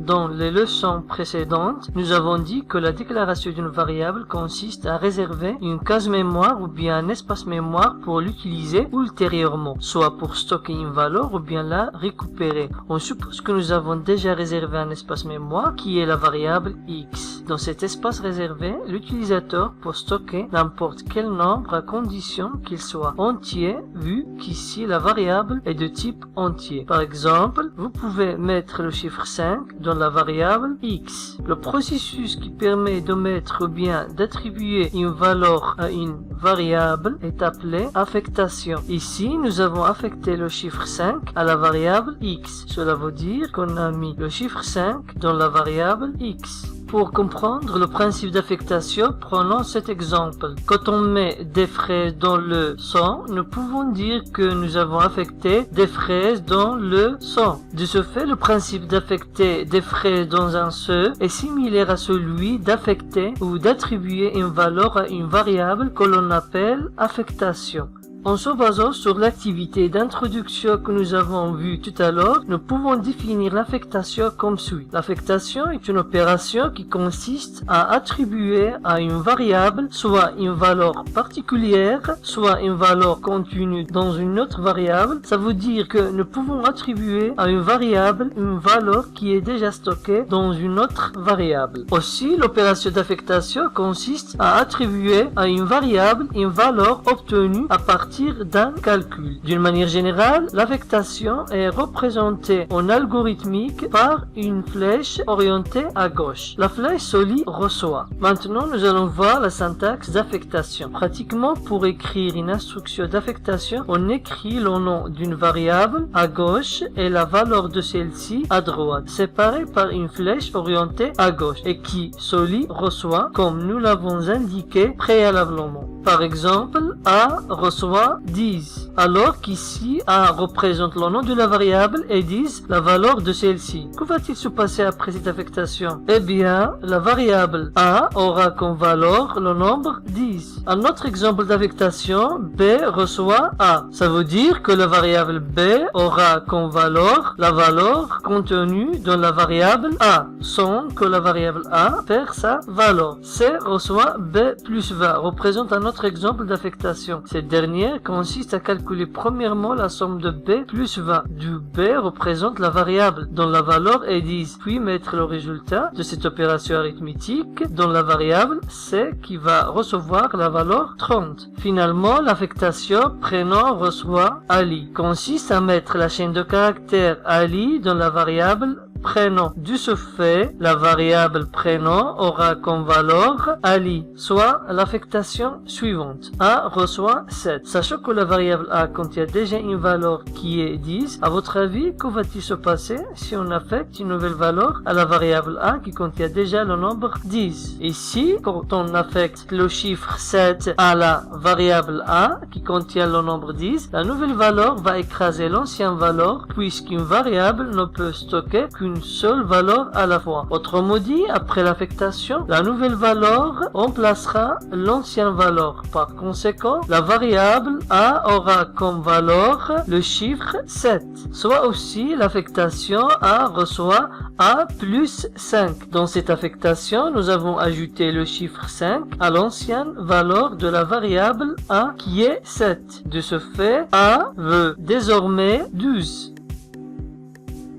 dans les leçons précédentes, nous avons dit que la déclaration d'une variable consiste à réserver une case mémoire ou bien un espace mémoire pour l'utiliser ultérieurement, soit pour stocker une valeur ou bien la récupérer. On suppose que nous avons déjà réservé un espace mémoire qui est la variable x. Dans cet espace réservé, l'utilisateur peut stocker n'importe quel nombre à condition qu'il soit entier, vu qu'ici la variable est de type entier. Par exemple, vous pouvez mettre le chiffre 5 dans la variable x. Le processus qui permet de mettre ou bien d'attribuer une valeur à une variable est appelé affectation. Ici, nous avons affecté le chiffre 5 à la variable x. Cela veut dire qu'on a mis le chiffre 5 dans la variable x. Pour comprendre le principe d'affectation, prenons cet exemple. Quand on met des fraises dans le 100, nous pouvons dire que nous avons affecté des fraises dans le 100. De ce fait, le principe d'affecter des fraises dans un seul est similaire à celui d'affecter ou d'attribuer une valeur à une variable que l'on appelle affectation. En se basant sur l'activité d'introduction que nous avons vue tout à l'heure, nous pouvons définir l'affectation comme suit. L'affectation est une opération qui consiste à attribuer à une variable soit une valeur particulière, soit une valeur contenue dans une autre variable. Ça veut dire que nous pouvons attribuer à une variable une valeur qui est déjà stockée dans une autre variable. Aussi, l'opération d'affectation consiste à attribuer à une variable une valeur obtenue à partir d'un calcul. D'une manière générale, l'affectation est représentée en algorithmique par une flèche orientée à gauche. La flèche se lit reçoit. Maintenant, nous allons voir la syntaxe d'affectation. Pratiquement, pour écrire une instruction d'affectation, on écrit le nom d'une variable à gauche et la valeur de celle-ci à droite, séparée par une flèche orientée à gauche et qui se lit reçoit comme nous l'avons indiqué préalablement. Par exemple, A reçoit 10, alors qu'ici A représente le nom de la variable et 10 la valeur de celle-ci. Que va-t-il se passer après cette affectation? Eh bien, la variable A aura comme valeur le nombre 10. Un autre exemple d'affectation, B reçoit A. Ça veut dire que la variable B aura comme valeur la valeur contenue dans la variable A, sans que la variable A perd sa valeur. C reçoit B plus 20, représente un autre exemple d'affectation. Cette dernière consiste à calculer premièrement la somme de B plus 20. Du B représente la variable dont la valeur est 10, puis mettre le résultat de cette opération arithmétique dans la variable C qui va recevoir la valeur 30. Finalement, l'affectation prénom reçoit Ali consiste à mettre la chaîne de caractères Ali dans la variable prénom. De ce fait, la variable prénom aura comme valeur Ali, soit l'affectation suivante. A reçoit 7. Sachant que la variable A contient déjà une valeur qui est 10, à votre avis, que va-t-il se passer si on affecte une nouvelle valeur à la variable A qui contient déjà le nombre 10? Ici, quand on affecte le chiffre 7 à la variable A qui contient le nombre 10, la nouvelle valeur va écraser l'ancienne valeur puisqu'une variable ne peut stocker qu'une seule valeur à la fois. Autrement dit, après l'affectation, la nouvelle valeur remplacera l'ancienne valeur. Par conséquent, la variable A aura comme valeur le chiffre 7. Soit aussi l'affectation A reçoit A plus 5. Dans cette affectation, nous avons ajouté le chiffre 5 à l'ancienne valeur de la variable A qui est 7. De ce fait, A veut désormais 12.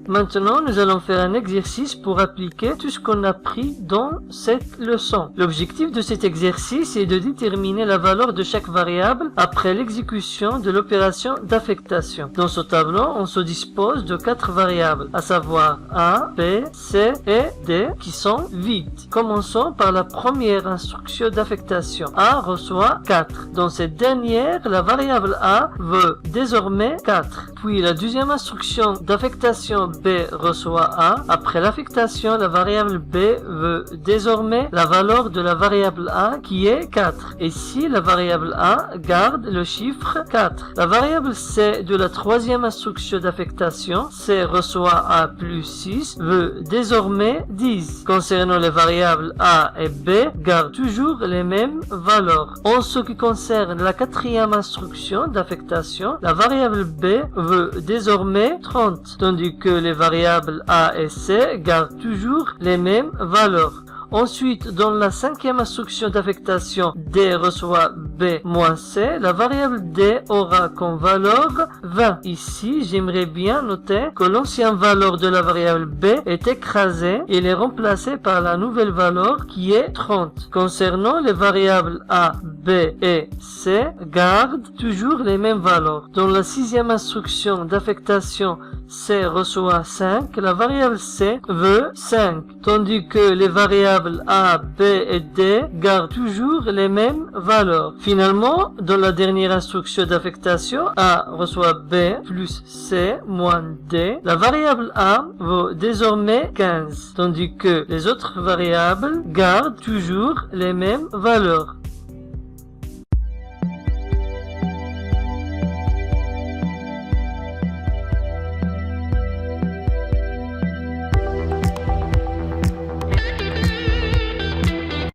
Maintenant, nous allons faire un exercice pour appliquer tout ce qu'on a appris dans cette leçon. L'objectif de cet exercice est de déterminer la valeur de chaque variable après l'exécution de l'opération d'affectation. Dans ce tableau, on se dispose de 4 variables, à savoir A, B, C et D, qui sont vides. Commençons par la première instruction d'affectation. A reçoit 4. Dans cette dernière, la variable A veut désormais 4. Puis la deuxième instruction d'affectation B reçoit A. Après l'affectation, la variable B veut désormais la valeur de la variable A qui est 4. Et si la variable A garde le chiffre 4. La variable C de la troisième instruction d'affectation, C reçoit A plus 6, veut désormais 10. Concernant les variables A et B, gardent toujours les mêmes valeurs. En ce qui concerne la quatrième instruction d'affectation, la variable B veut désormais 30, tandis que les les variables A et C gardent toujours les mêmes valeurs. Ensuite, dans la cinquième instruction d'affectation D reçoit B moins C, la variable D aura comme valeur 20. Ici, j'aimerais bien noter que l'ancienne valeur de la variable B est écrasée et elle est remplacée par la nouvelle valeur qui est 30. Concernant les variables A, B et C, gardent toujours les mêmes valeurs. Dans la sixième instruction d'affectation C reçoit 5, la variable C veut 5, tandis que les variables A, B et D gardent toujours les mêmes valeurs. Finalement, dans la dernière instruction d'affectation, A reçoit B plus C moins D, la variable A vaut désormais 15, tandis que les autres variables gardent toujours les mêmes valeurs.